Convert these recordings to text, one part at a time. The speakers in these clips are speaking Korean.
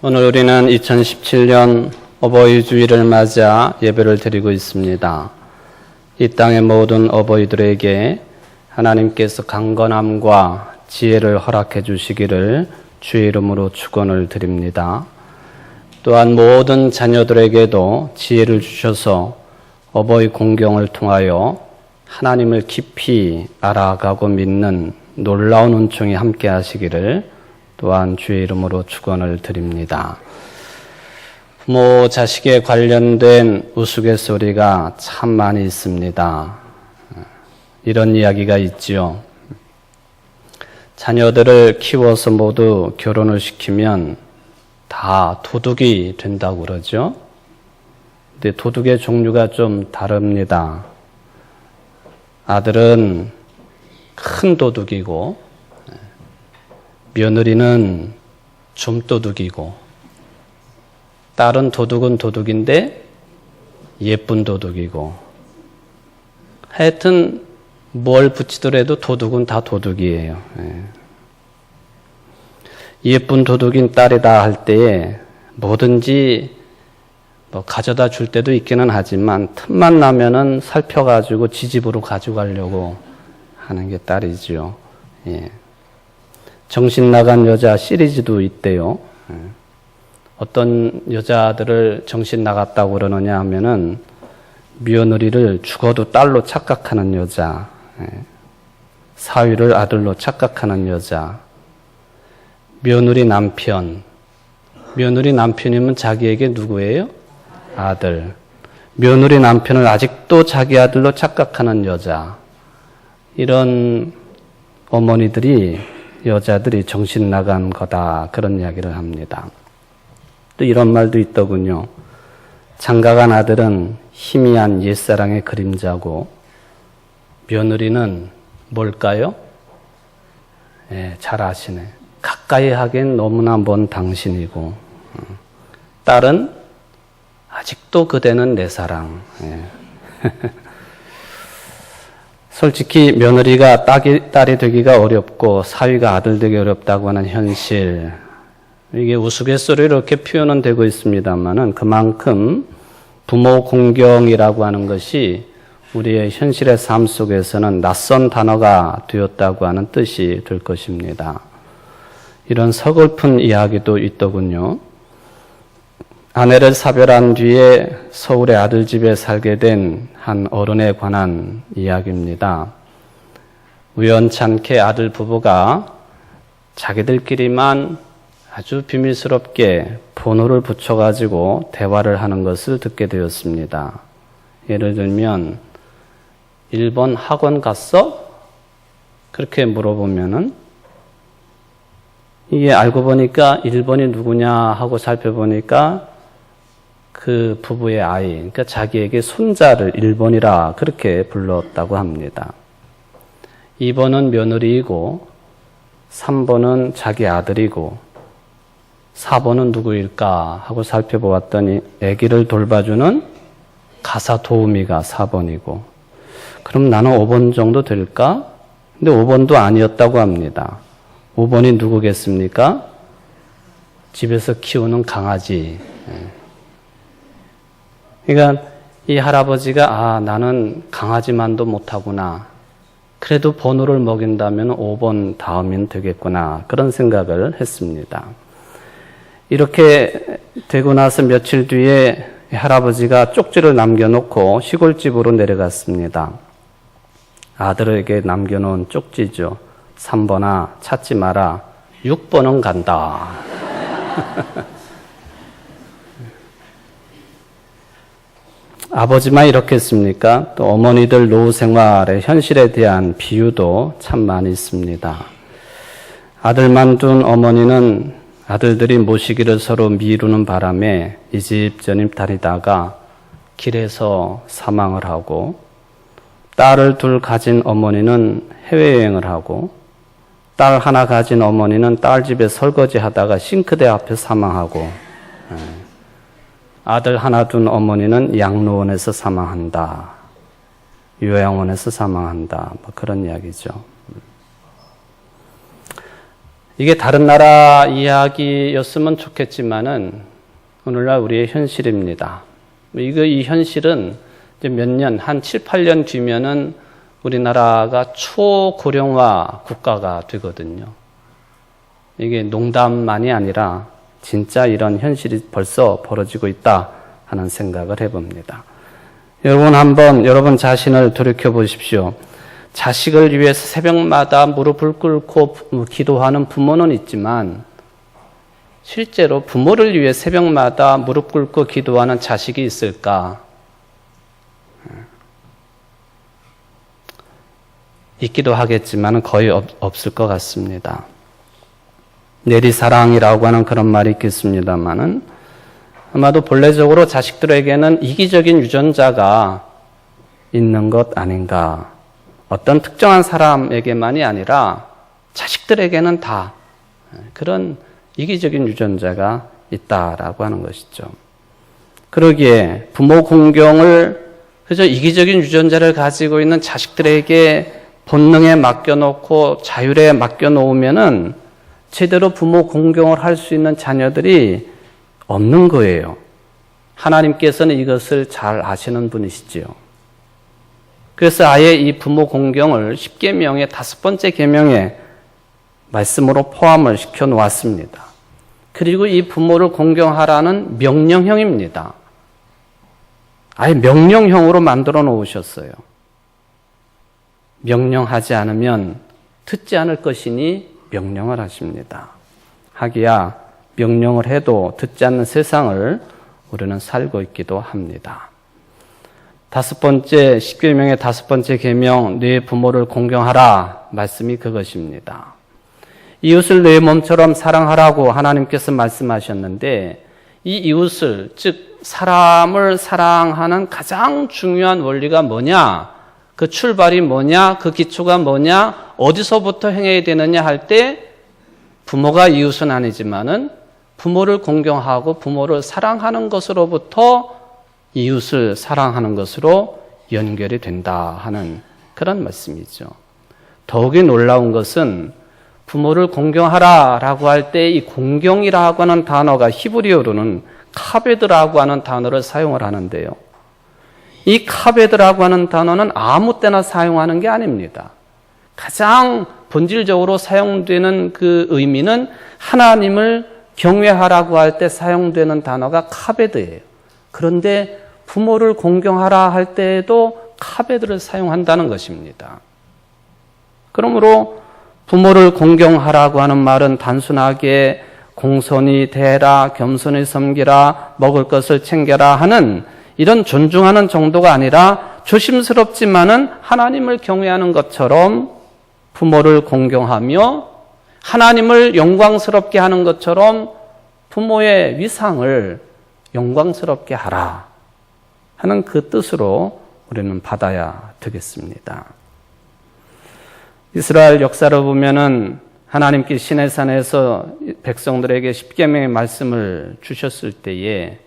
오늘 우리는 2017년 어버이 주일을 맞아 예배를 드리고 있습니다. 이 땅의 모든 어버이들에게 하나님께서 강건함과 지혜를 허락해 주시기를 주의 이름으로 축원을 드립니다. 또한 모든 자녀들에게도 지혜를 주셔서 어버이 공경을 통하여 하나님을 깊이 알아가고 믿는 놀라운 은총이 함께 하시기를 또한 주의 이름으로 축원을 드립니다. 부모 자식에 관련된 우스갯소리가 참 많이 있습니다. 이런 이야기가 있지요. 자녀들을 키워서 모두 결혼을 시키면 다 도둑이 된다고 그러죠. 근데 도둑의 종류가 좀 다릅니다. 아들은 큰 도둑이고 며느리는 좀도둑이고 딸은 도둑은 도둑인데 예쁜 도둑이고 하여튼 뭘 붙이더라도 도둑은 다 도둑이에요. 예쁜 도둑인 딸이다 할 때에 뭐든지 가져다 줄 때도 있기는 하지만 틈만 나면은 살펴가지고 지집으로 가져가려고 하는 게 딸이지요. 정신 나간 여자 시리즈도 있대요. 어떤 여자들을 정신 나갔다고 그러느냐 하면은 며느리를 죽어도 딸로 착각하는 여자, 사위를 아들로 착각하는 여자, 며느리 남편이면 자기에게 누구예요? 아들. 며느리 남편을 아직도 자기 아들로 착각하는 여자. 이런 어머니들이 여자들이 정신 나간 거다 그런 이야기를 합니다. 또 이런 말도 있더군요. 장가간 아들은 희미한 옛사랑의 그림자고 며느리는 뭘까요? 잘 아시네. 가까이 하긴 너무나 먼 당신이고 딸은 아직도 그대는 내 사랑. 솔직히 며느리가 딸이 되기가 어렵고 사위가 아들 되기 어렵다고 하는 현실, 이게 우스갯소리로 이렇게 표현은 되고 있습니다만은 그만큼 부모 공경이라고 하는 것이 우리의 현실의 삶 속에서는 낯선 단어가 되었다고 하는 뜻이 될 것입니다. 이런 서글픈 이야기도 있더군요. 아내를 사별한 뒤에 서울의 아들 집에 살게 된 한 어른에 관한 이야기입니다. 우연찮게 아들 부부가 자기들끼리만 아주 비밀스럽게 번호를 붙여가지고 대화를 하는 것을 듣게 되었습니다. 예를 들면 1번 학원 갔어? 그렇게 물어보면은 이게 알고 보니까 1번이 누구냐 하고 살펴보니까 그 부부의 아이, 그러니까 자기에게 손자를 1번이라 그렇게 불렀다고 합니다. 2번은 며느리이고 3번은 자기 아들이고 4번은 누구일까 하고 살펴보았더니 아기를 돌봐주는 가사 도우미가 4번이고 그럼 나는 5번 정도 될까? 근데 5번도 아니었다고 합니다. 5번이 누구겠습니까? 집에서 키우는 강아지. 그러니까 이 할아버지가 나는 강아지만도 못하구나. 그래도 번호를 먹인다면 5번 다음이면 되겠구나. 그런 생각을 했습니다. 이렇게 되고 나서 며칠 뒤에 할아버지가 쪽지를 남겨놓고 시골집으로 내려갔습니다. 아들에게 남겨놓은 쪽지죠. 3번아 찾지 마라. 6번은 간다. 아버지만 이렇게 했습니까? 또 어머니들 노후 생활의 현실에 대한 비유도 참 많이 있습니다. 아들만 둔 어머니는 아들들이 모시기를 서로 미루는 바람에 이 집 저 집 다니다가 길에서 사망을 하고 딸을 둘 가진 어머니는 해외여행을 하고 딸 하나 가진 어머니는 딸 집에 설거지 하다가 싱크대 앞에 사망하고 아들 하나 둔 어머니는 양로원에서 사망한다. 요양원에서 사망한다. 그런 이야기죠. 이게 다른 나라 이야기였으면 좋겠지만은 오늘날 우리의 현실입니다. 이 현실은 이제 몇 년, 한 7, 8년 뒤면은 우리나라가 초고령화 국가가 되거든요. 이게 농담만이 아니라 진짜 이런 현실이 벌써 벌어지고 있다 하는 생각을 해봅니다. 여러분 자신을 돌이켜 보십시오. 자식을 위해서 새벽마다 무릎을 꿇고 기도하는 부모는 있지만 실제로 부모를 위해 새벽마다 무릎 꿇고 기도하는 자식이 있을까? 있기도 하겠지만 거의 없을 것 같습니다. 내리사랑이라고 하는 그런 말이 있겠습니다만은 아마도 본래적으로 자식들에게는 이기적인 유전자가 있는 것 아닌가. 어떤 특정한 사람에게만이 아니라 자식들에게는 다 그런 이기적인 유전자가 있다라고 하는 것이죠. 그러기에 부모 공경을 그저 이기적인 유전자를 가지고 있는 자식들에게 본능에 맡겨놓고 자율에 맡겨놓으면은 제대로 부모 공경을 할 수 있는 자녀들이 없는 거예요. 하나님께서는 이것을 잘 아시는 분이시지요. 그래서 아예 이 부모 공경을 10계명의 5번째 계명에 말씀으로 포함을 시켜 놓았습니다. 그리고 이 부모를 공경하라는 명령형입니다. 아예 명령형으로 만들어 놓으셨어요. 명령하지 않으면 듣지 않을 것이니 명령을 하십니다. 하기야 명령을 해도 듣지 않는 세상을 우리는 살고 있기도 합니다. 5번째 10계명의 5번째 계명 네 부모를 공경하라 말씀이 그것입니다. 이웃을 내 몸처럼 사랑하라고 하나님께서 말씀하셨는데 이 이웃을 즉 사람을 사랑하는 가장 중요한 원리가 뭐냐? 그 출발이 뭐냐? 그 기초가 뭐냐? 어디서부터 행해야 되느냐 할 때 부모가 이웃은 아니지만은 부모를 공경하고 부모를 사랑하는 것으로부터 이웃을 사랑하는 것으로 연결이 된다 하는 그런 말씀이죠. 더욱이 놀라운 것은 부모를 공경하라라고 할 때 이 공경이라고 하는 단어가 히브리어로는 카베드라고 하는 단어를 사용을 하는데요. 이 카베드라고 하는 단어는 아무 때나 사용하는 게 아닙니다. 가장 본질적으로 사용되는 그 의미는 하나님을 경외하라고 할 때 사용되는 단어가 카베드예요. 그런데 부모를 공경하라 할 때에도 카베드를 사용한다는 것입니다. 그러므로 부모를 공경하라고 하는 말은 단순하게 공손히 대해라, 겸손히 섬기라, 먹을 것을 챙겨라 하는 이런 존중하는 정도가 아니라 조심스럽지만은 하나님을 경외하는 것처럼 부모를 공경하며 하나님을 영광스럽게 하는 것처럼 부모의 위상을 영광스럽게 하라 하는 그 뜻으로 우리는 받아야 되겠습니다. 이스라엘 역사를 보면은 하나님께 시내산에서 백성들에게 십계명의 말씀을 주셨을 때에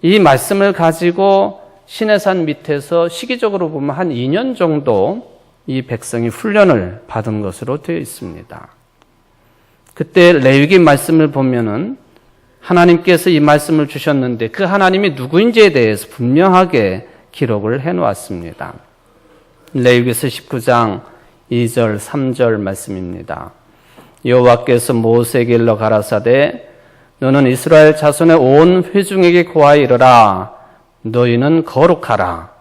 이 말씀을 가지고 시내산 밑에서 시기적으로 보면 한 2년 정도 이 백성이 훈련을 받은 것으로 되어 있습니다. 그때 레위기 말씀을 보면은 하나님께서 이 말씀을 주셨는데 그 하나님이 누구인지에 대해서 분명하게 기록을 해놓았습니다. 레위기서 19장 2절 3절 말씀입니다. 여호와께서 모세에게 일러 가라사대 너는 이스라엘 자손의 온 회중에게 고하여 이르라 너희는 거룩하라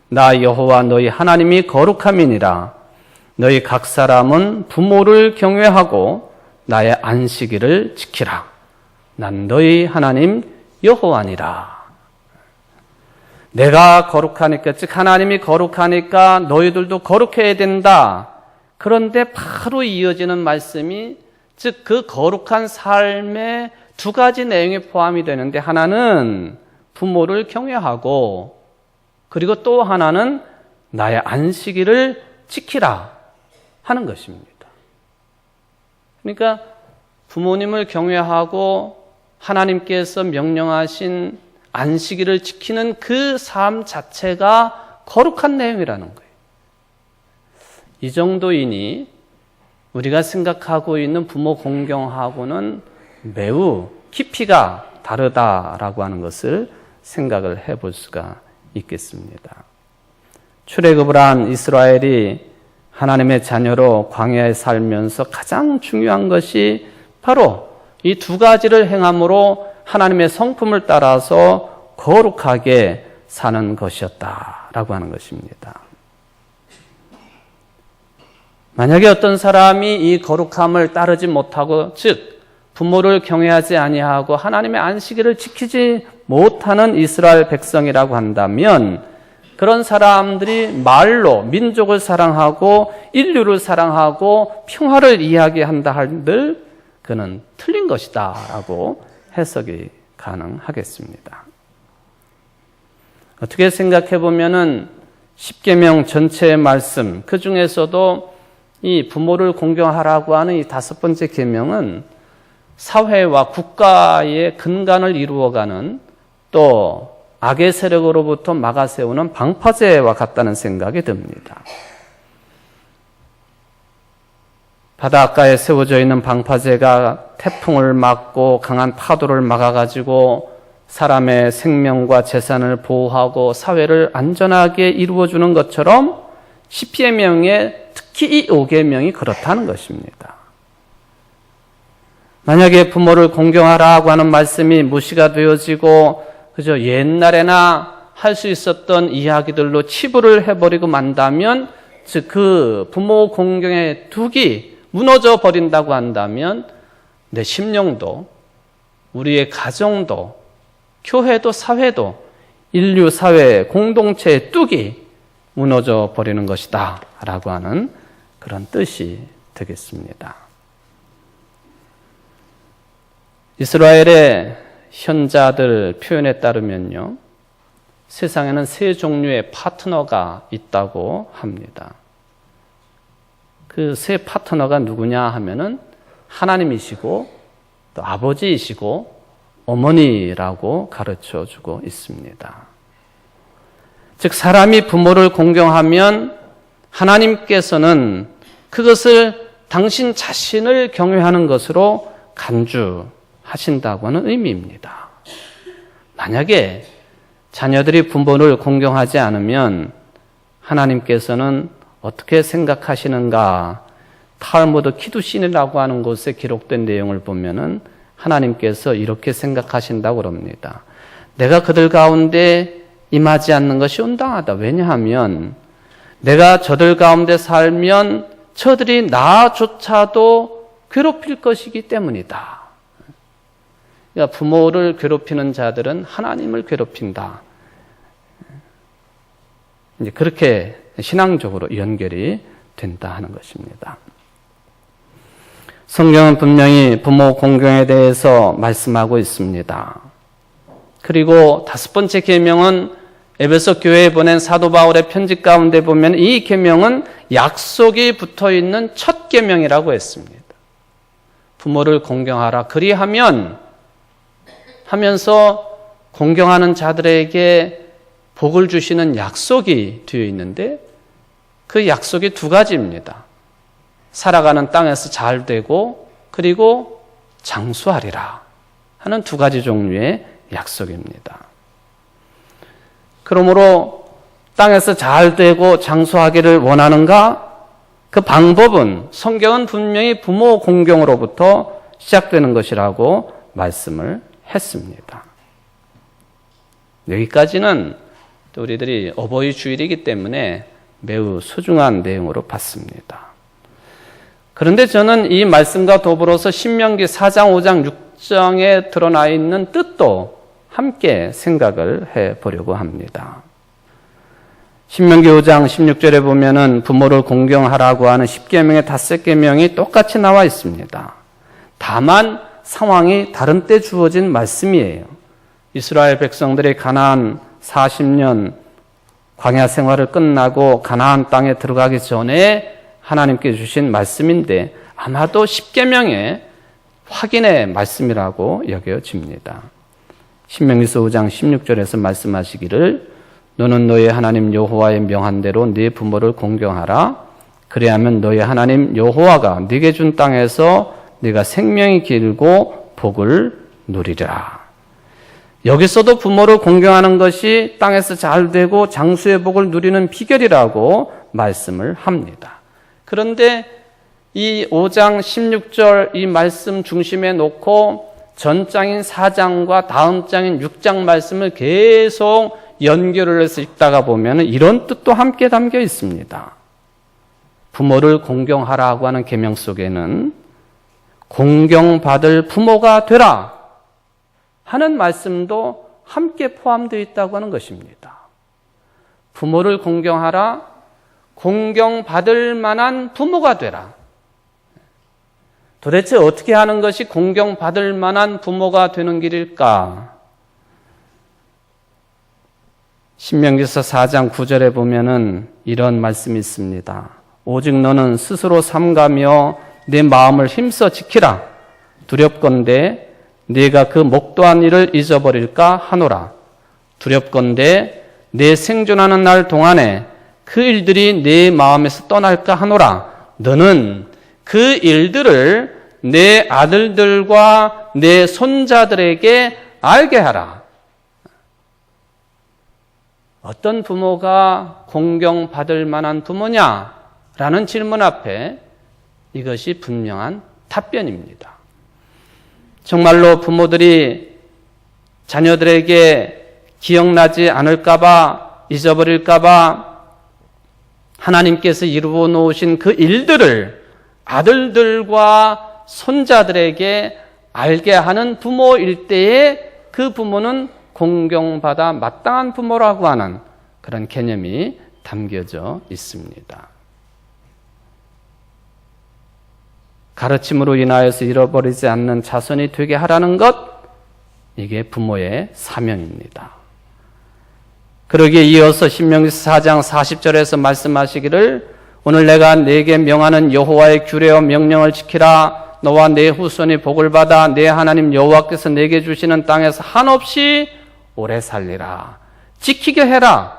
나 여호와 너희 하나님이 거룩함이니라 너희 각 사람은 부모를 경외하고 나의 안식일을 지키라 난 너희 하나님 여호와니라. 내가 거룩하니까 즉 하나님이 거룩하니까 너희들도 거룩해야 된다. 그런데 바로 이어지는 말씀이 즉 그 거룩한 삶의 두 가지 내용이 포함이 되는데 하나는 부모를 경외하고 그리고 또 하나는 나의 안식일을 지키라 하는 것입니다. 그러니까 부모님을 경외하고 하나님께서 명령하신 안식일을 지키는 그 삶 자체가 거룩한 내용이라는 거예요. 이 정도이니 우리가 생각하고 있는 부모 공경하고는 매우 깊이가 다르다라고 하는 것을 생각을 해볼 수가 있겠습니다. 출애굽을 한 이스라엘이 하나님의 자녀로 광야에 살면서 가장 중요한 것이 바로 이 두 가지를 행함으로 하나님의 성품을 따라서 거룩하게 사는 것이었다라고 하는 것입니다. 만약에 어떤 사람이 이 거룩함을 따르지 못하고, 즉 부모를 경외하지 아니하고 하나님의 안식일을 지키지 못하는 이스라엘 백성이라고 한다면, 그런 사람들이 말로 민족을 사랑하고 인류를 사랑하고 평화를 이야기한다 한들 그는 틀린 것이다 라고 해석이 가능하겠습니다. 어떻게 생각해 보면은 십계명 전체의 말씀, 그 중에서도 이 부모를 공경하라고 하는 이 5번째 계명은 사회와 국가의 근간을 이루어가는, 또 악의 세력으로부터 막아세우는 방파제와 같다는 생각이 듭니다. 바닷가에 세워져 있는 방파제가 태풍을 막고 강한 파도를 막아가지고 사람의 생명과 재산을 보호하고 사회를 안전하게 이루어주는 것처럼 10계명에 특히 이 5계명이 그렇다는 것입니다. 만약에 부모를 공경하라고 하는 말씀이 무시가 되어지고 그저 옛날에나 할 수 있었던 이야기들로 치부를 해버리고 만다면, 즉 그 부모 공경의 둑이 무너져 버린다고 한다면 내 심령도, 우리의 가정도, 교회도, 사회도, 인류 사회 공동체의 뚝이 무너져 버리는 것이다 라고 하는 그런 뜻이 되겠습니다. 이스라엘의 현자들 표현에 따르면요, 세상에는 3종류의 파트너가 있다고 합니다. 그 3 파트너가 누구냐 하면은 하나님이시고 또 아버지이시고 어머니라고 가르쳐 주고 있습니다. 즉 사람이 부모를 공경하면 하나님께서는 그것을 당신 자신을 경외하는 것으로 간주하신다고 하는 의미입니다. 만약에 자녀들이 부모를 공경하지 않으면 하나님께서는 어떻게 생각하시는가? 탈무드 키두신이라고 하는 곳에 기록된 내용을 보면은 하나님께서 이렇게 생각하신다고 그럽니다. 내가 그들 가운데 임하지 않는 것이 온당하다. 왜냐하면 내가 저들 가운데 살면 저들이 나조차도 괴롭힐 것이기 때문이다. 그러니까 부모를 괴롭히는 자들은 하나님을 괴롭힌다. 이제 그렇게 신앙적으로 연결이 된다 하는 것입니다. 성경은 분명히 부모 공경에 대해서 말씀하고 있습니다. 그리고 5번째 계명은 에베소 교회에 보낸 사도 바울의 편지 가운데 보면 이 계명은 약속이 붙어 있는 첫 계명이라고 했습니다. 부모를 공경하라. 그리하면 하면서 공경하는 자들에게 복을 주시는 약속이 되어 있는데 그 약속이 2가지입니다. 살아가는 땅에서 잘 되고 그리고 장수하리라 하는 2가지 종류의 약속입니다. 그러므로 땅에서 잘 되고 장수하기를 원하는가? 그 방법은 성경은 분명히 부모 공경으로부터 시작되는 것이라고 말씀을 했습니다. 여기까지는 우리들이 어버이 주일이기 때문에 매우 소중한 내용으로 봤습니다. 그런데 저는 이 말씀과 더불어서 신명기 4장, 5장, 6장에 드러나 있는 뜻도 함께 생각을 해보려고 합니다. 신명기 5장 16절에 보면은 부모를 공경하라고 하는 10계명의 5계명이 똑같이 나와 있습니다. 다만 상황이 다른 때 주어진 말씀이에요. 이스라엘 백성들이 가나안 40년 광야 생활을 끝나고 가나안 땅에 들어가기 전에 하나님께 주신 말씀인데 아마도 10계명의 확인의 말씀이라고 여겨집니다. 신명기서 5장 16절에서 말씀하시기를 너는 너의 하나님 여호와의 명한 대로 네 부모를 공경하라. 그리하면 너희 하나님 여호와가 네게 준 땅에서 네가 생명이 길고 복을 누리리라. 여기서도 부모를 공경하는 것이 땅에서 잘 되고 장수의 복을 누리는 비결이라고 말씀을 합니다. 그런데 이 5장 16절 이 말씀 중심에 놓고 전장인 4장과 다음 장인 6장 말씀을 계속 연결을 해서 읽다가 보면 이런 뜻도 함께 담겨 있습니다. 부모를 공경하라고 하는 계명 속에는 공경받을 부모가 되라 하는 말씀도 함께 포함되어 있다고 하는 것입니다. 부모를 공경하라, 공경받을 만한 부모가 되라. 도대체 어떻게 하는 것이 공경받을 만한 부모가 되는 길일까? 신명기서 4장 9절에 보면은 이런 말씀이 있습니다. 오직 너는 스스로 삼가며 내 마음을 힘써 지키라. 두렵건대 네가 그 목도한 일을 잊어버릴까 하노라. 두렵건대 내 생존하는 날 동안에 그 일들이 내 마음에서 떠날까 하노라. 너는 그 일들을 내 아들들과 내 손자들에게 알게 하라. 어떤 부모가 공경받을 만한 부모냐라는 질문 앞에 이것이 분명한 답변입니다. 정말로 부모들이 자녀들에게 기억나지 않을까봐, 잊어버릴까봐 하나님께서 이루어 놓으신 그 일들을 아들들과 손자들에게 알게 하는 부모일 때에 그 부모는 공경받아 마땅한 부모라고 하는 그런 개념이 담겨져 있습니다. 가르침으로 인하여서 잃어버리지 않는 자손이 되게 하라는 것, 이게 부모의 사명입니다. 그러기에 이어서 신명기서 4장 40절에서 말씀하시기를 오늘 내가 네게 명하는 여호와의 규례와 명령을 지키라. 너와 네 후손이 복을 받아 네 하나님 여호와께서 네게 주시는 땅에서 한없이 오래 살리라. 지키게 해라.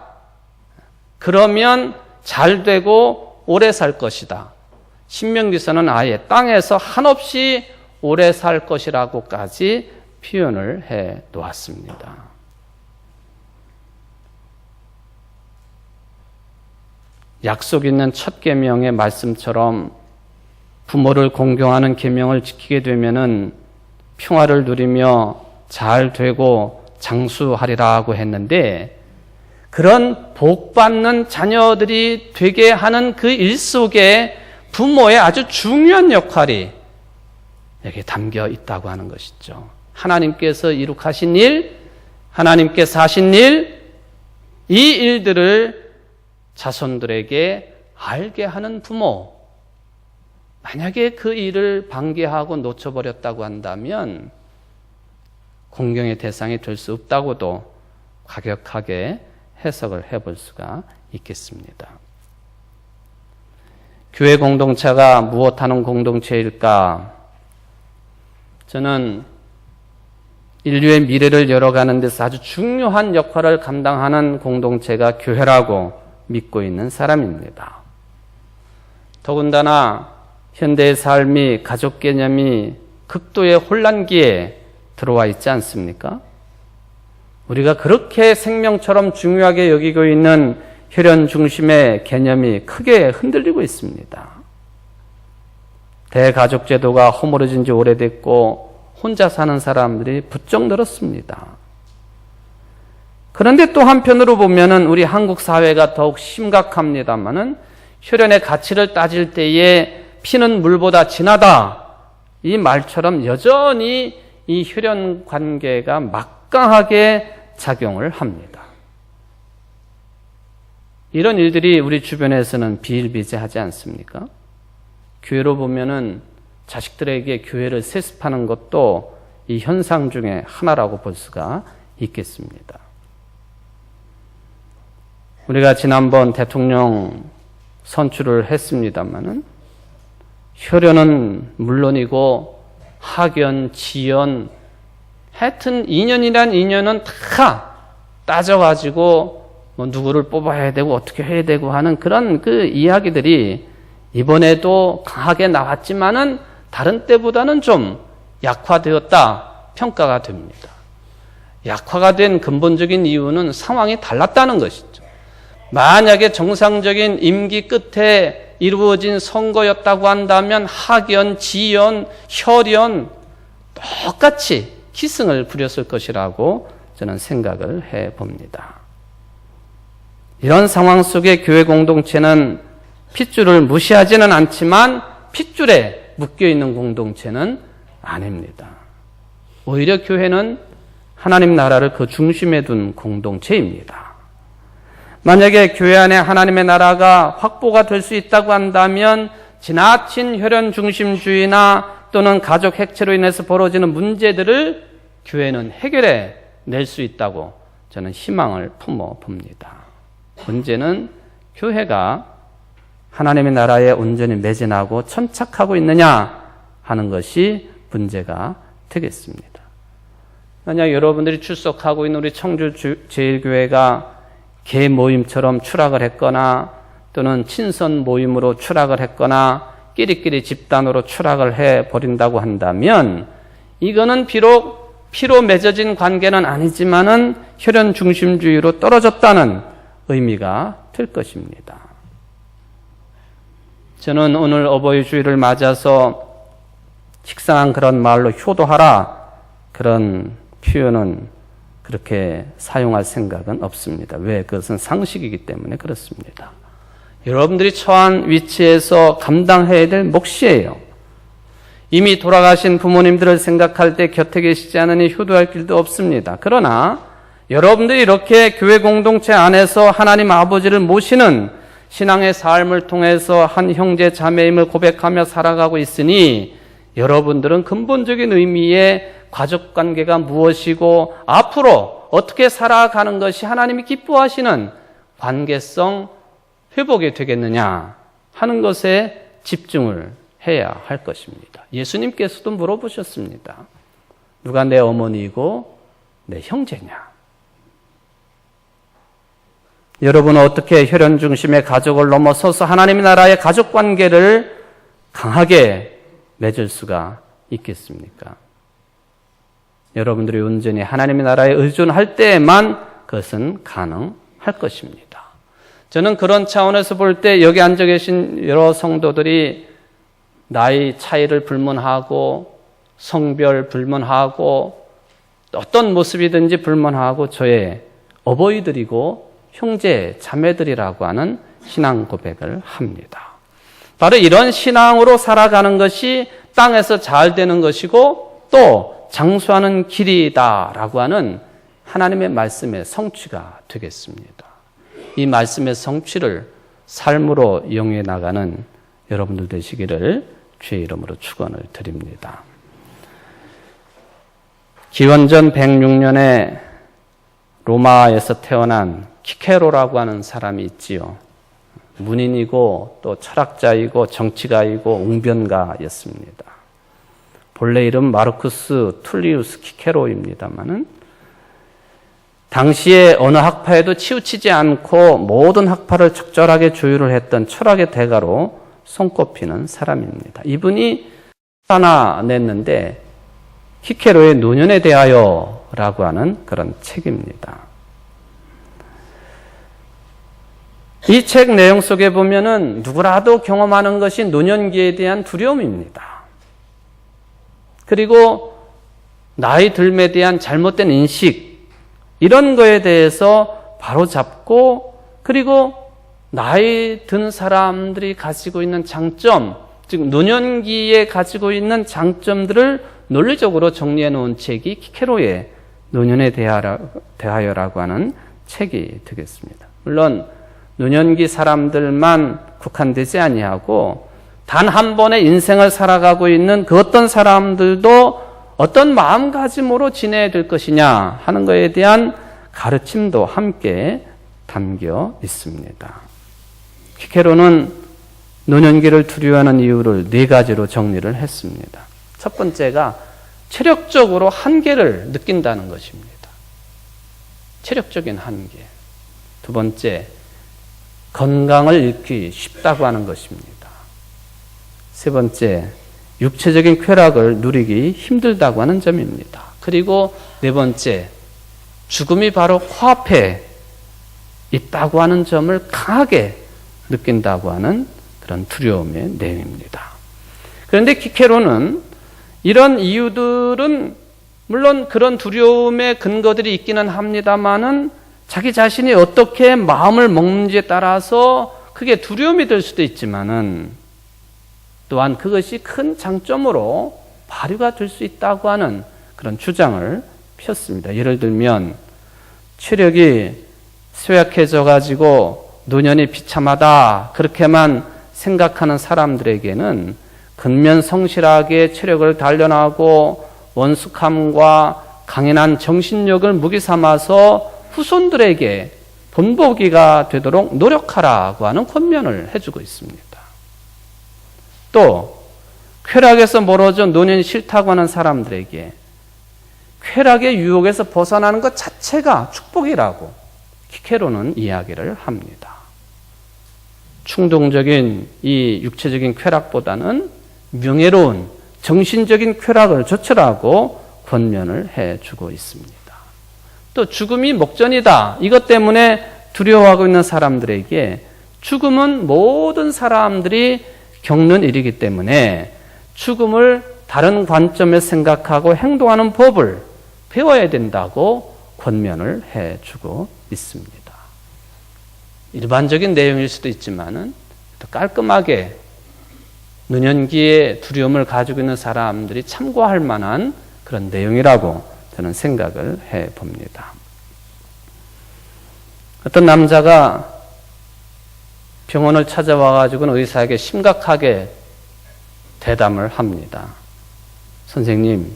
그러면 잘 되고 오래 살 것이다. 신명기서는 아예 땅에서 한없이 오래 살 것이라고까지 표현을 해 놓았습니다. 약속 있는 첫 계명의 말씀처럼 부모를 공경하는 계명을 지키게 되면은 평화를 누리며 잘 되고 장수하리라고 했는데, 그런 복 받는 자녀들이 되게 하는 그 일 속에 부모의 아주 중요한 역할이 여기 담겨 있다고 하는 것이죠. 하나님께서 이룩하신 일, 하나님께서 하신 일, 이 일들을 자손들에게 알게 하는 부모. 만약에 그 일을 방기하고 놓쳐버렸다고 한다면 공경의 대상이 될 수 없다고도 과격하게 해석을 해볼 수가 있겠습니다. 교회 공동체가 무엇하는 공동체일까? 저는 인류의 미래를 열어가는 데서 아주 중요한 역할을 감당하는 공동체가 교회라고 믿고 있는 사람입니다. 더군다나 현대의 삶이, 가족 개념이 극도의 혼란기에 들어와 있지 않습니까? 우리가 그렇게 생명처럼 중요하게 여기고 있는 혈연 중심의 개념이 크게 흔들리고 있습니다. 대가족 제도가 허물어진 지 오래됐고 혼자 사는 사람들이 부쩍 늘었습니다. 그런데 또 한편으로 보면은 우리 한국 사회가 더욱 심각합니다만은 혈연의 가치를 따질 때에 피는 물보다 진하다, 이 말처럼 여전히 이 혈연 관계가 막강하게 작용을 합니다. 이런 일들이 우리 주변에서는 비일비재하지 않습니까? 교회로 보면은 자식들에게 교회를 세습하는 것도 이 현상 중에 하나라고 볼 수가 있겠습니다. 우리가 지난번 대통령 선출을 했습니다마는 혈연은 물론이고 학연, 지연, 하여튼 인연이란 인연은 다 따져가지고 뭐 누구를 뽑아야 되고 어떻게 해야 되고 하는 그런 그 이야기들이 이번에도 강하게 나왔지만은 다른 때보다는 좀 약화되었다 평가가 됩니다. 약화가 된 근본적인 이유는 상황이 달랐다는 것이죠. 만약에 정상적인 임기 끝에 이루어진 선거였다고 한다면 학연, 지연, 혈연 똑같이 기승을 부렸을 것이라고 저는 생각을 해봅니다. 이런 상황 속에 교회 공동체는 핏줄을 무시하지는 않지만 핏줄에 묶여있는 공동체는 아닙니다. 오히려 교회는 하나님 나라를 그 중심에 둔 공동체입니다. 만약에 교회 안에 하나님의 나라가 확보가 될 수 있다고 한다면 지나친 혈연 중심주의나 또는 가족 핵체로 인해서 벌어지는 문제들을 교회는 해결해 낼 수 있다고 저는 희망을 품어 봅니다. 문제는 교회가 하나님의 나라에 온전히 매진하고 천착하고 있느냐 하는 것이 문제가 되겠습니다. 만약 여러분들이 출석하고 있는 우리 청주제일교회가 개 모임처럼 추락을 했거나 또는 친선 모임으로 추락을 했거나 끼리끼리 집단으로 추락을 해버린다고 한다면 이거는 비록 피로 맺어진 관계는 아니지만은 혈연 중심주의로 떨어졌다는 의미가 될 것입니다. 저는 오늘 어버이 주일을 맞아서 식상한 그런 말로 효도하라 그런 표현은 그렇게 사용할 생각은 없습니다. 왜? 그것은 상식이기 때문에 그렇습니다. 여러분들이 처한 위치에서 감당해야 될 몫이에요. 이미 돌아가신 부모님들을 생각할 때 곁에 계시지 않으니 효도할 길도 없습니다. 그러나 여러분들이 이렇게 교회 공동체 안에서 하나님 아버지를 모시는 신앙의 삶을 통해서 한 형제 자매임을 고백하며 살아가고 있으니 여러분들은 근본적인 의미의 가족관계가 무엇이고 앞으로 어떻게 살아가는 것이 하나님이 기뻐하시는 관계성 회복이 되겠느냐 하는 것에 집중을 해야 할 것입니다. 예수님께서도 물어보셨습니다. 누가 내 어머니이고 내 형제냐? 여러분은 어떻게 혈연 중심의 가족을 넘어서서 하나님의 나라의 가족관계를 강하게 맺을 수가 있겠습니까? 여러분들이 온전히 하나님의 나라에 의존할 때에만 그것은 가능할 것입니다. 저는 그런 차원에서 볼 때 여기 앉아 계신 여러 성도들이 나이 차이를 불문하고 성별 불문하고 어떤 모습이든지 불문하고 저의 어버이들이고 형제 자매들이라고 하는 신앙 고백을 합니다. 바로 이런 신앙으로 살아가는 것이 땅에서 잘 되는 것이고 또 장수하는 길이다라고 하는 하나님의 말씀의 성취가 되겠습니다. 이 말씀의 성취를 삶으로 이용해 나가는 여러분들 되시기를 주의 이름으로 축원을 드립니다. 기원전 106년에 로마에서 태어난 키케로라고 하는 사람이 있지요. 문인이고 또 철학자이고 정치가이고 웅변가였습니다. 본래 이름 마르쿠스 툴리우스 키케로입니다마는 당시에 어느 학파에도 치우치지 않고 모든 학파를 적절하게 조율을 했던 철학의 대가로 손꼽히는 사람입니다. 이분이 하나 냈는데 키케로의 노년에 대하여라고 하는 그런 책입니다. 이 책 내용 속에 보면은 누구라도 경험하는 것이 노년기에 대한 두려움입니다. 그리고 나이 들음에 대한 잘못된 인식, 이런 거에 대해서 바로잡고 그리고 나이 든 사람들이 가지고 있는 장점, 즉 노년기에 가지고 있는 장점들을 논리적으로 정리해 놓은 책이 키케로의 노년에 대하여라고 하는 책이 되겠습니다. 물론 노년기 사람들만 국한되지 아니하고 단 한 번의 인생을 살아가고 있는 그 어떤 사람들도 어떤 마음가짐으로 지내야 될 것이냐 하는 것에 대한 가르침도 함께 담겨 있습니다. 키케로는 노년기를 두려워하는 이유를 4가지로 정리를 했습니다. 첫 번째가 체력적으로 한계를 느낀다는 것입니다. 체력적인 한계. 두 번째, 건강을 잃기 쉽다고 하는 것입니다. 세 번째, 육체적인 쾌락을 누리기 힘들다고 하는 점입니다. 그리고 네 번째, 죽음이 바로 코앞에 있다고 하는 점을 강하게 느낀다고 하는 그런 두려움의 내용입니다. 그런데 키케로는 이런 이유들은 물론 그런 두려움의 근거들이 있기는 합니다만은 자기 자신이 어떻게 마음을 먹는지에 따라서 그게 두려움이 될 수도 있지만은 또한 그것이 큰 장점으로 발휘가 될 수 있다고 하는 그런 주장을 폈습니다. 예를 들면 체력이 쇠약해져 가지고 노년이 비참하다 그렇게만 생각하는 사람들에게는 근면 성실하게 체력을 단련하고 원숙함과 강인한 정신력을 무기 삼아서 후손들에게 본보기가 되도록 노력하라고 하는 권면을 해주고 있습니다. 또 쾌락에서 멀어져 노년이 싫다고 하는 사람들에게 쾌락의 유혹에서 벗어나는 것 자체가 축복이라고 키케로는 이야기를 합니다. 충동적인 이 육체적인 쾌락보다는 명예로운 정신적인 쾌락을 조철하고 권면을 해주고 있습니다. 또 죽음이 목전이다. 이것 때문에 두려워하고 있는 사람들에게 죽음은 모든 사람들이 겪는 일이기 때문에 죽음을 다른 관점에서 생각하고 행동하는 법을 배워야 된다고 권면을 해주고 있습니다. 일반적인 내용일 수도 있지만은 더 깔끔하게 노년기에 두려움을 가지고 있는 사람들이 참고할 만한 그런 내용이라고 저는 생각을 해봅니다. 어떤 남자가 병원을 찾아와가지고는 의사에게 심각하게 대담을 합니다. 선생님,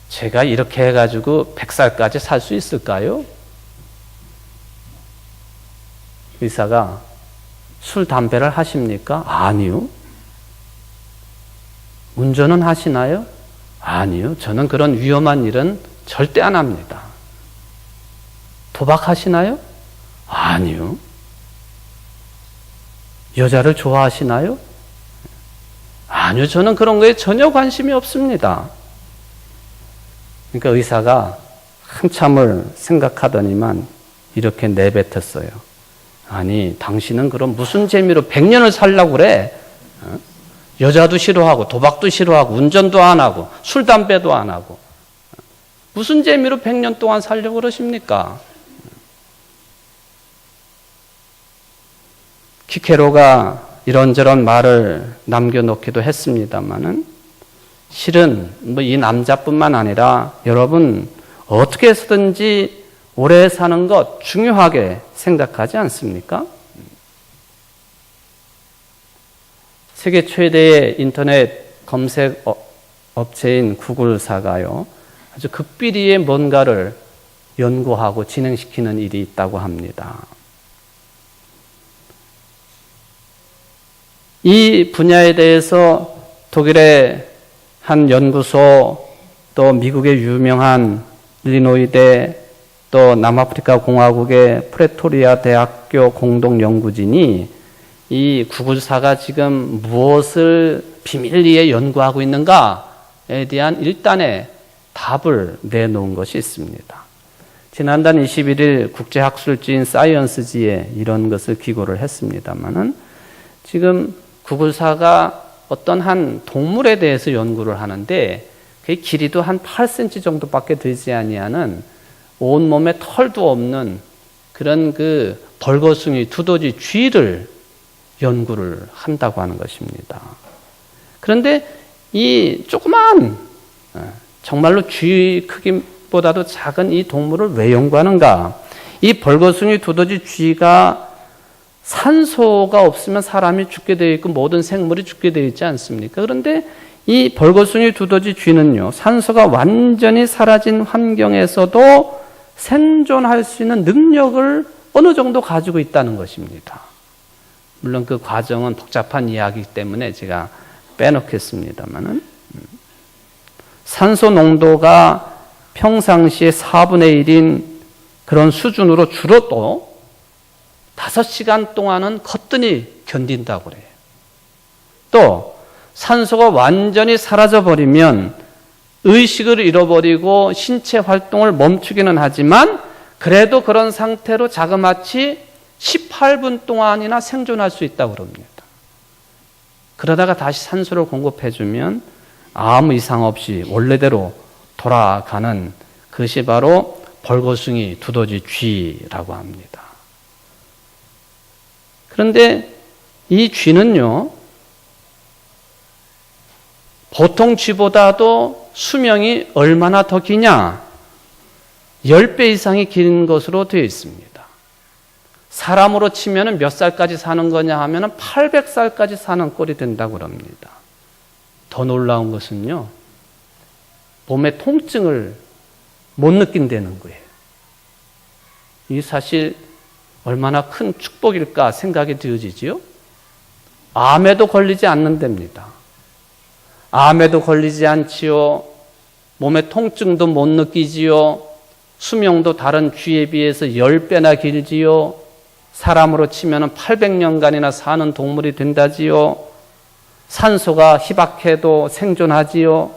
제가 이렇게 해가지고 100살까지 살 수 있을까요? 의사가 술, 담배를 하십니까? 아니요. 운전은 하시나요? 아니요. 저는 그런 위험한 일은 절대 안 합니다. 도박하시나요? 아니요. 여자를 좋아하시나요? 아니요. 저는 그런 거에 전혀 관심이 없습니다. 그러니까 의사가 한참을 생각하더니만 이렇게 내뱉었어요. 아니, 당신은 그럼 무슨 재미로 100년을 살려고 그래? 여자도 싫어하고 도박도 싫어하고 운전도 안 하고 술, 담배도 안 하고 무슨 재미로 100년 동안 살려고 그러십니까? 키케로가 이런저런 말을 남겨놓기도 했습니다만은 실은 뭐 이 남자뿐만 아니라 여러분 어떻게 해서든지 오래 사는 것 중요하게 생각하지 않습니까? 세계 최대의 인터넷 검색 업체인 구글사가요, 아주 극비리의 뭔가를 연구하고 진행시키는 일이 있다고 합니다. 이 분야에 대해서 독일의 한 연구소, 또 미국의 유명한 일리노이대, 또 남아프리카 공화국의 프레토리아 대학교 공동 연구진이 이 구글사가 지금 무엇을 비밀리에 연구하고 있는가에 대한 일단의 답을 내놓은 것이 있습니다. 지난달 21일 국제학술지인 사이언스지에 이런 것을 기고를 했습니다만은 지금 구글사가 어떤 한 동물에 대해서 연구를 하는데 그 길이도 한 8cm 정도밖에 되지 아니하는 온몸에 털도 없는 그런 그 벌거숭이 두더지 쥐를 연구를 한다고 하는 것입니다. 그런데 이 조그만 정말로 쥐 크기보다도 작은 이 동물을 왜 연구하는가? 이 벌거숭이 두더지 쥐가 산소가 없으면 사람이 죽게 되어 있고 모든 생물이 죽게 되어 있지 않습니까? 그런데 이 벌거숭이 두더지 쥐는요, 산소가 완전히 사라진 환경에서도 생존할 수 있는 능력을 어느 정도 가지고 있다는 것입니다. 물론 그 과정은 복잡한 이야기이기 때문에 제가 빼놓겠습니다만은 산소 농도가 평상시의 4분의 1인 그런 수준으로 줄어도 5시간 동안은 거뜬히 견딘다고 그래요. 또 산소가 완전히 사라져버리면 의식을 잃어버리고 신체 활동을 멈추기는 하지만 그래도 그런 상태로 자그마치 18분 동안이나 생존할 수 있다고 그럽니다. 그러다가 다시 산소를 공급해주면 아무 이상 없이 원래대로 돌아가는 그것이 바로 벌거숭이 두더지 쥐라고 합니다. 그런데 이 쥐는요, 보통 쥐보다도 수명이 얼마나 더 기냐? 10배 이상이 긴 것으로 되어 있습니다. 사람으로 치면 몇 살까지 사는 거냐 하면 800살까지 사는 꼴이 된다고 합니다. 더 놀라운 것은요, 몸의 통증을 못 느낀다는 거예요. 이 사실 얼마나 큰 축복일까 생각이 되어지지요. 암에도 걸리지 않는답니다. 암에도 걸리지 않지요. 몸의 통증도 못 느끼지요. 수명도 다른 쥐에 비해서 10배나 길지요. 사람으로 치면 800년간이나 사는 동물이 된다지요. 산소가 희박해도 생존하지요.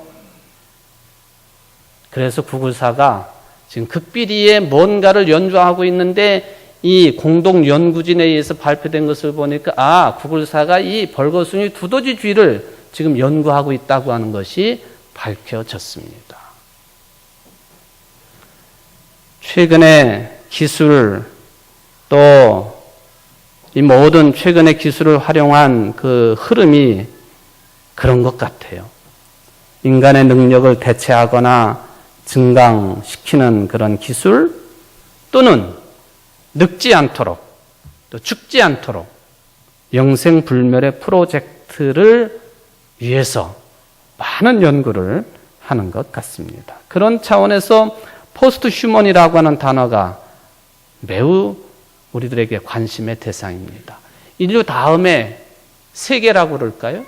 그래서 구글사가 지금 극비리에 뭔가를 연구하고 있는데 이 공동연구진에 의해서 발표된 것을 보니까 구글사가 이 벌거숭이 두더지 쥐를 지금 연구하고 있다고 하는 것이 밝혀졌습니다. 최근의 기술 또 이 모든 최근의 기술을 활용한 그 흐름이 그런 것 같아요. 인간의 능력을 대체하거나 증강시키는 그런 기술 또는 늙지 않도록 또 죽지 않도록 영생불멸의 프로젝트를 위해서 많은 연구를 하는 것 같습니다. 그런 차원에서 포스트 휴먼이라고 하는 단어가 매우 우리들에게 관심의 대상입니다. 인류 다음에 세계라고 그럴까요?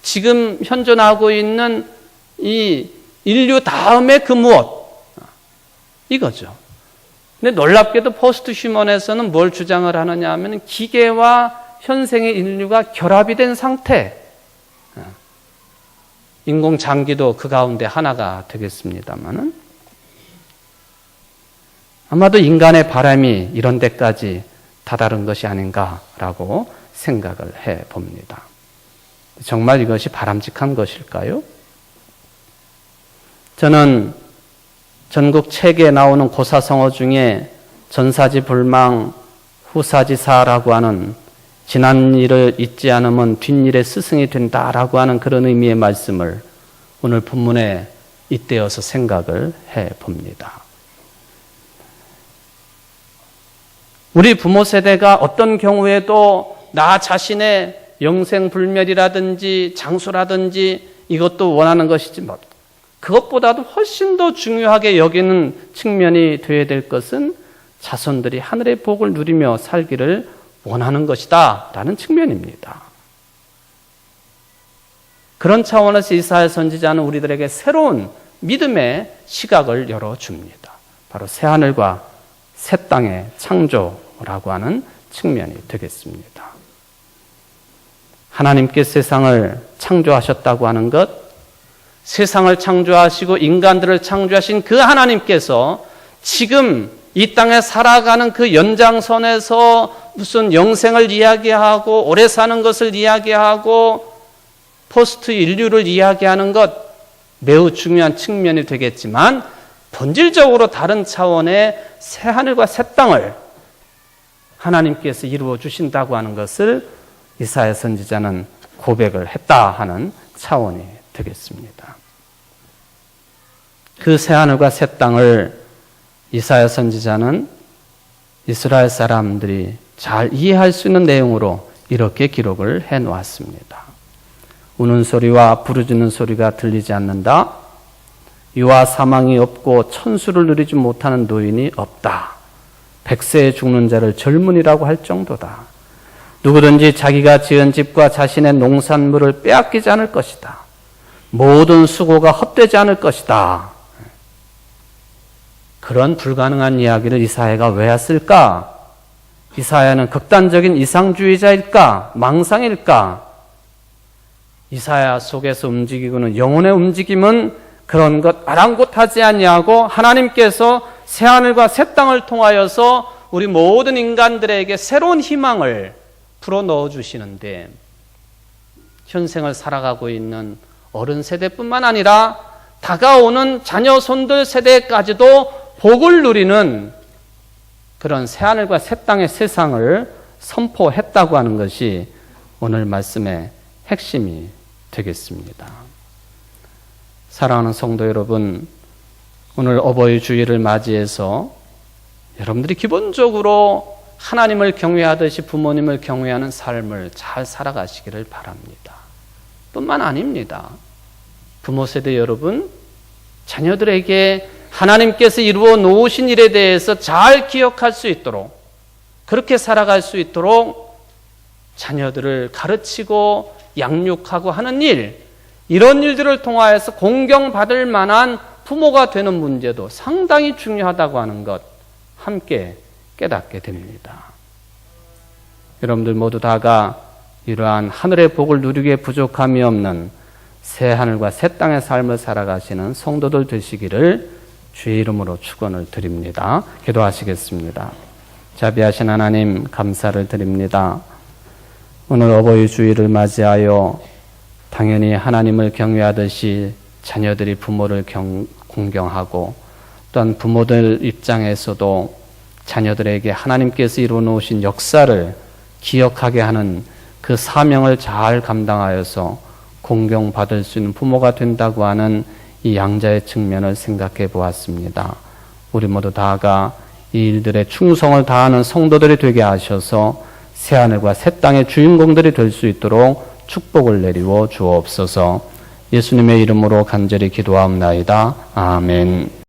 지금 현존하고 있는 이 인류 다음에 그 무엇? 이거죠. 근데 놀랍게도 포스트 휴먼에서는 뭘 주장을 하느냐 하면 기계와 현생의 인류가 결합이 된 상태. 인공장기도 그 가운데 하나가 되겠습니다만은 아마도 인간의 바람이 이런 데까지 다다른 것이 아닌가라고 생각을 해봅니다. 정말 이것이 바람직한 것일까요? 저는 전국 책에 나오는 고사성어 중에 전사지 불망, 후사지 사라고 하는 지난 일을 잊지 않으면 뒷일의 스승이 된다라고 하는 그런 의미의 말씀을 오늘 본문에 잇대어서 생각을 해봅니다. 우리 부모 세대가 어떤 경우에도 나 자신의 영생불멸이라든지 장수라든지 이것도 원하는 것이지 그것보다도 훨씬 더 중요하게 여기는 측면이 되어야 될 것은 자손들이 하늘의 복을 누리며 살기를 원하는 것이다 라는 측면입니다. 그런 차원에서 이사야 선지자는 우리들에게 새로운 믿음의 시각을 열어줍니다. 바로 새하늘과 새 땅의 창조라고 하는 측면이 되겠습니다. 하나님께 세상을 창조하셨다고 하는 것, 세상을 창조하시고 인간들을 창조하신 그 하나님께서 지금 이 땅에 살아가는 그 연장선에서 무슨 영생을 이야기하고 오래 사는 것을 이야기하고 포스트 인류를 이야기하는 것 매우 중요한 측면이 되겠지만 본질적으로 다른 차원의 새하늘과 새 땅을 하나님께서 이루어 주신다고 하는 것을 이사야 선지자는 고백을 했다 하는 차원이 되겠습니다. 그 새하늘과 새 땅을 이사야 선지자는 이스라엘 사람들이 잘 이해할 수 있는 내용으로 이렇게 기록을 해놓았습니다. 우는 소리와 부르짖는 소리가 들리지 않는다. 유아 사망이 없고 천수를 누리지 못하는 노인이 없다. 100세에 죽는 자를 젊은이라고 할 정도다. 누구든지 자기가 지은 집과 자신의 농산물을 빼앗기지 않을 것이다. 모든 수고가 헛되지 않을 것이다. 그런 불가능한 이야기를 이사야가 왜 했을까? 이사야는 극단적인 이상주의자일까? 망상일까? 이사야 속에서 움직이고는 영혼의 움직임은 그런 것 아랑곳하지 아니하고 하나님께서 새하늘과 새 땅을 통하여서 우리 모든 인간들에게 새로운 희망을 불어넣어 주시는데 현생을 살아가고 있는 어른 세대뿐만 아니라 다가오는 자녀 손들 세대까지도 복을 누리는 그런 새하늘과 새 땅의 세상을 선포했다고 하는 것이 오늘 말씀의 핵심이 되겠습니다. 사랑하는 성도 여러분, 오늘 어버이 주일을 맞이해서 여러분들이 기본적으로 하나님을 경외하듯이 부모님을 경외하는 삶을 잘 살아가시기를 바랍니다. 뿐만 아닙니다. 부모 세대 여러분, 자녀들에게 하나님께서 이루어 놓으신 일에 대해서 잘 기억할 수 있도록, 그렇게 살아갈 수 있도록 자녀들을 가르치고 양육하고 하는 일, 이런 일들을 통하여서 공경받을 만한 부모가 되는 문제도 상당히 중요하다고 하는 것 함께 깨닫게 됩니다. 여러분들 모두 다가 이러한 하늘의 복을 누리기에 부족함이 없는 새 하늘과 새 땅의 삶을 살아가시는 성도들 되시기를 주의 이름으로 축원을 드립니다. 기도하시겠습니다. 자비하신 하나님, 감사를 드립니다. 오늘 어버이 주일을 맞이하여 당연히 하나님을 경외하듯이 자녀들이 부모를 공경하고, 또한 부모들 입장에서도 자녀들에게 하나님께서 이루어 놓으신 역사를 기억하게 하는 그 사명을 잘 감당하여서 공경받을 수 있는 부모가 된다고 하는 이 양자의 측면을 생각해 보았습니다. 우리 모두 다가 이 일들에 충성을 다하는 성도들이 되게 하셔서 새하늘과 새 땅의 주인공들이 될 수 있도록 축복을 내리워 주옵소서. 예수님의 이름으로 간절히 기도하옵나이다. 아멘.